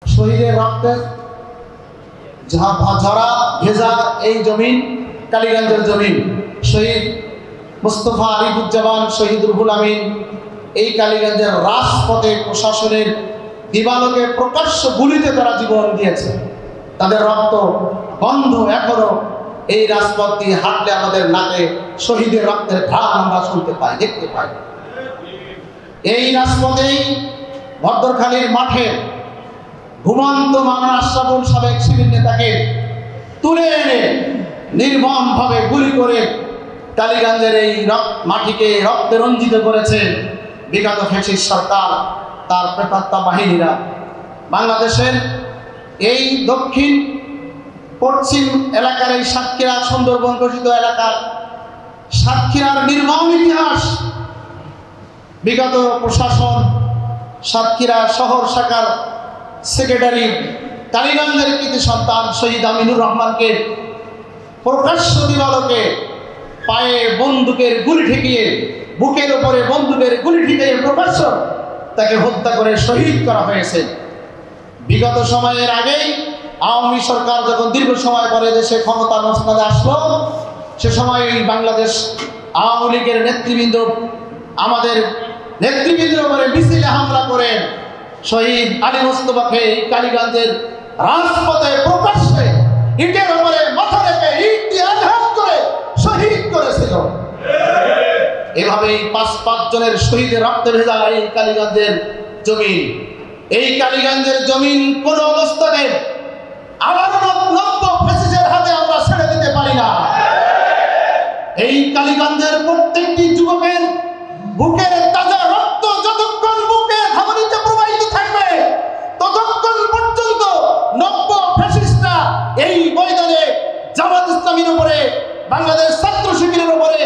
শহীদের রক্তে ঝরা ভেজা এই জমিন কালীগঞ্জের জমিন। শহীদ মুস্তফা আরিফুজ্জামান, শহীদ রুহুল আমিন এই কালীগঞ্জের রাজপথে প্রশাসনের দিবালোকে প্রকাশ্য গুলিতে তারা জীবন দিয়েছে। তাদের রক্ত বন্ধ এখনো এই রাজপথ দিয়ে হাঁটলে আমাদের নাকে শহীদের রক্তের ঘ্রাণ আমরা শুনতে পাই, দেখতে পাই। এই রাজপথেই ভদ্রখালীর মাঠে ঘুমন্ত মাওলানা আশরাফুল সাবেক শিবির নেতাকে তুলে এনে নির্মমভাবে গুলি করে কালীগঞ্জের এই মাটিকে রক্তে রঞ্জিত করেছে বিগত ফ্যাসিস্ট সরকার, তার প্রেতাত্মা বাহিনীরা। বাংলাদেশের এই দক্ষিণ পশ্চিম এলাকার এই সাতক্ষীরা সুন্দরবন ঘোষিত এলাকার সাতক্ষীরার নির্মম ইতিহাস বিগত প্রশাসন সাতক্ষীরা শহর শাখার সেক্রেটারি কালীগঞ্জের কৃতি সন্তান শহীদ আমিনুর রহমানকে প্রকাশ্য দিবালোকে পায়ে বন্দুকের গুলি ঠেকিয়ে, বুকের উপরে বন্দুকের গুলি ঠেকিয়ে প্রকাশ্য তাকে হত্যা করে শহীদ করা হয়েছে। বিগত সময়ের আগেই আওয়ামী সরকার যখন দীর্ঘ সময় পরে দেশে ক্ষমতা মসনদে আসলো, সে সময় বাংলাদেশ আওয়ামী লীগের নেতৃবৃন্দ আমাদের নেতৃবৃন্দের উপরে মিছিলে হামলা করে শহীদ আলী মোস্তফাকে কালীগঞ্জের রাজপথে প্রকাশ্যে ইটের উপরে মাথা রেখে ইট দিয়ে আঘাত করে শহীদ করেছিল। এভাবেই পাঁচ জনের শহীদের রক্তে ভেজা এই কালীগঞ্জের জমিন, এই কালীগঞ্জের জমিন কোন অবস্থানে আবার নব্য ফ্যাসিস্টের হাতে আমরা ছেড়ে দিতে পারি না। এই কালীগঞ্জের প্রত্যেকটি যুবকের বুকের তাজা রক্ত যতক্ষণ বুকে ধমনীতে প্রবাহিত থাকবে ততক্ষণ পর্যন্ত নব্য ফ্যাসিস্টরা এই ময়দানে জামাত ইসলামীর উপরে, বাংলাদেশ ছাত্র শিবিরের উপরে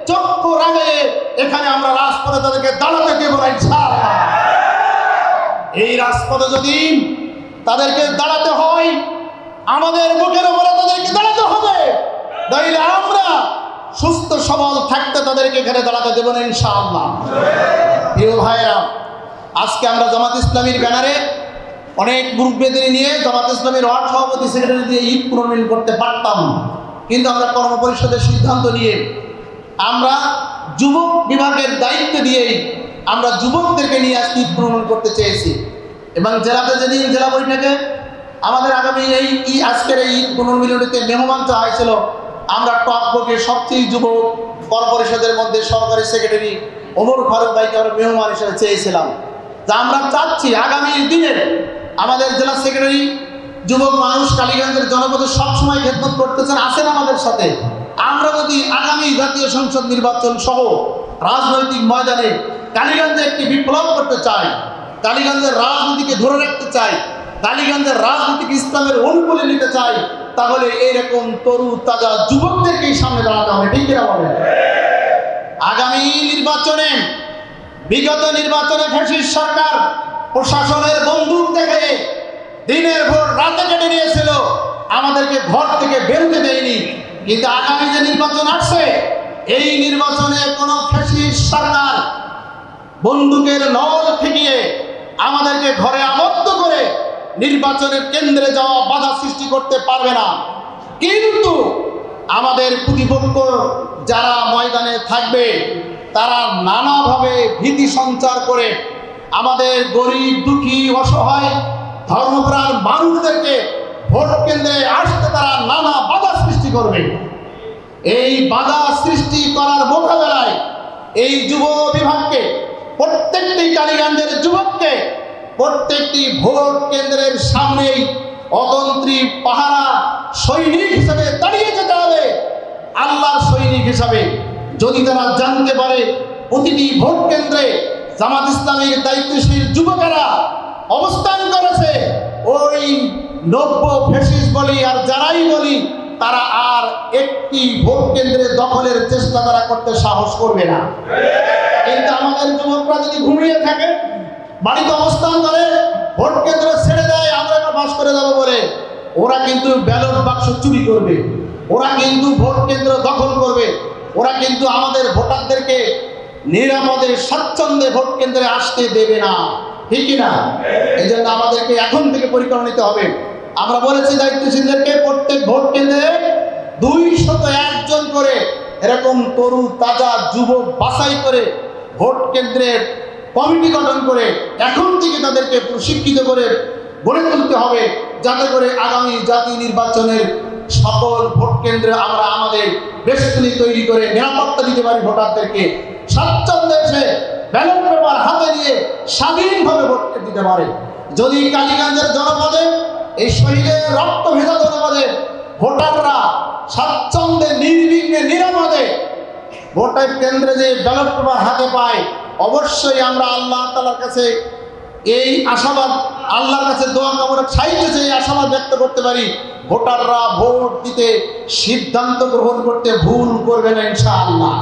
চক্ষু রাঙিয়ে এখানে আমরা রাজপথে তাদেরকে দাঁড়াতে দেব না ইনশাআল্লাহ। এই রাজপথে যদি তাদেরকে দাঁড়াতে হয়, আমাদের বুকের উপরে তাদেরকে দাঁড়াতে হবে, নইলে আমরা সুস্থ সবল থাকতে তাদেরকে এখানে দাঁড়াতে দেব না ইনশাআল্লাহ। প্রিয় ভাইরা, আজকে আমরা জামাত ইসলামীর ব্যানারে অনেক গ্রুপবেদের নিয়ে জামাত ইসলামীর ওয়ার্ড সভাপতি সেক্রেটারি দিয়ে ঈদ পুনর্মিলন করতে পারতাম, কিন্তু আমরা কর্ম পরিষদের সিদ্ধান্ত নিয়ে আমরা যুবক বিভাগের দায়িত্ব দিয়েই আমরা যুবকদেরকে নিয়ে আজকে ঈদ পুনর্মিলন করতে চেয়েছি। এবং জেলাতে যেদিন জেলা বৈঠকে আমাদের আগামী এই আজকের এই ঈদ পুনর্মিলনীতে মেহমান চাওয়া হয়েছিল, আমরা টকবকে সবচেয়ে যুবক কর্ম পরিষদের মধ্যে সহকারী সেক্রেটারি ওমর ফারুক ভাইকে আমরা মেহমান হিসেবে চেয়েছিলাম। যা আমরা চাচ্ছি আগামী দিনের আমাদের জেলা সেক্রেটারি যুবক মানুষ কালীগঞ্জের জনপদে সবসময় খেদমত করতেছেন, আছেন আমাদের সাথে। আমরা যদি আগামী জাতীয় সংসদ নির্বাচন সহ রাজনৈতিক ময়দানে কালীগঞ্জে একটি বিপ্লব করতে চাই, কালীগঞ্জের রাজনীতিকে ধরে রাখতে চাই, কালীগঞ্জের রাজনীতিকে ইসলামের অনুকূলে নিতে চাই, তাহলে এইরকম তরু তাজা যুবকদেরকেই সামনে দাঁড়াতে হবে। ঠিক কিনা বলেন? আগামী নির্বাচনে, বিগত নির্বাচনে ফ্যাসিস্ট সরকার প্রশাসনের বন্দুক দেখে দিনের ভোর রাতে কেটে নিয়েছিল, আমাদেরকে ঘর থেকে বেরোতে দেয়নি। কিন্তু আগামী যে নির্বাচন আসছে, এই নির্বাচনে কোনো ফ্যাসিস্ট সরকার বন্দুকের নল ঠেকিয়ে আমাদেরকে ঘরে আবদ্ধ করে নির্বাচনের কেন্দ্রে যাওয়া বাধা সৃষ্টি করতে পারবে না। কিন্তু আমাদের প্রতিপক্ষ যারা ময়দানে থাকবে, তারা নানাভাবে ভীতি সঞ্চার করে আমাদের গরিব দুঃখী অসহায় ধর্মপ্রাণ মানুষদেরকে ভোট কেন্দ্রে আসতে তারা নানা বাধা সৃষ্টি করবে। এই বাধা সৃষ্টি করার মোকাবেলায় এই যুব বিভাগকে, প্রত্যেকটি কালীগঞ্জের যুবককে প্রত্যেকটি ভোট কেন্দ্রের সামনেই অতন্ত্রী পাহারা সৈনিক হিসেবে দাঁড়িয়ে যেতে হবে। আল্লাহর সৈনিক হিসাবে যদি তারা জানতে পারে প্রতিটি ভোট কেন্দ্রে জামাত ইসলামীর দায়িত্বশীল যুবকেরা অবস্থান করেছে, ওই নব্য ফ্যাসিস্ট বলি আর যারাই বলি, তারা আর একটি ভোট কেন্দ্রে দখলের চেষ্টা তারা করতে সাহস করবে না। কিন্তু আমাদের যুবকরা যদি ঘুমিয়ে থাকে, বাড়িতে অবস্থান করে, ভোট কেন্দ্র ছেড়ে দেয়, আমরা পাস করে যাবো বলে, ওরা কিন্তু ব্যালট বাক্স চুরি করবে, ওরা কিন্তু ভোট কেন্দ্র দখল করবে, ওরা কিন্তু আমাদের ভোটারদেরকে নিরাপদে স্বাচ্ছন্দ্যে ভোট কেন্দ্রে আসতে দেবে না। ঠিক কিনা? এই জন্য আমাদেরকে এখন থেকে পরিকল্পনা নিতে হবে। আমরা বলেছি দায়িত্বশীলদেরকে প্রত্যেক ভোট কেন্দ্রে 201 জন করে এরকম তরুণ তাজা যুবক বাছাই করে ভোট কেন্দ্রের কমিটি গঠন করে এখন থেকে তাদেরকে প্রশিক্ষিত করে গড়ে তুলতে হবে, যাতে করে আগামী জাতীয় নির্বাচনের সকল ভোট কেন্দ্রে আমরা আমাদের বেষ্টনী তৈরি করে নিরাপত্তা দিতে পারি, ভোটারদেরকে স্বাচ্ছন্দ্যে এসে ব্যালট পেপার হাতে নিয়ে স্বাধীনভাবে ভোট দিতে পারে। যদি কালীগঞ্জের জনপদে, এই শহীদের রক্ত ভেজা জনপদে ভোটাররা স্বাচ্ছন্দ্যে নির্বিঘ্নে নিরাপদে ভোটের কেন্দ্রে যে ব্যালট পেপার হাতে পায়, অবশ্যই আমরা আল্লাহ তাআলার কাছে এই আশাবাদ, আল্লাহর কাছে দোয়া কামনা চাইতেছে, এই আশাবাদ ব্যক্ত করতে পারি, ভোটাররা ভোট দিতে সিদ্ধান্ত গ্রহণ করতে ভুল করবে না ইনশাআল্লাহ।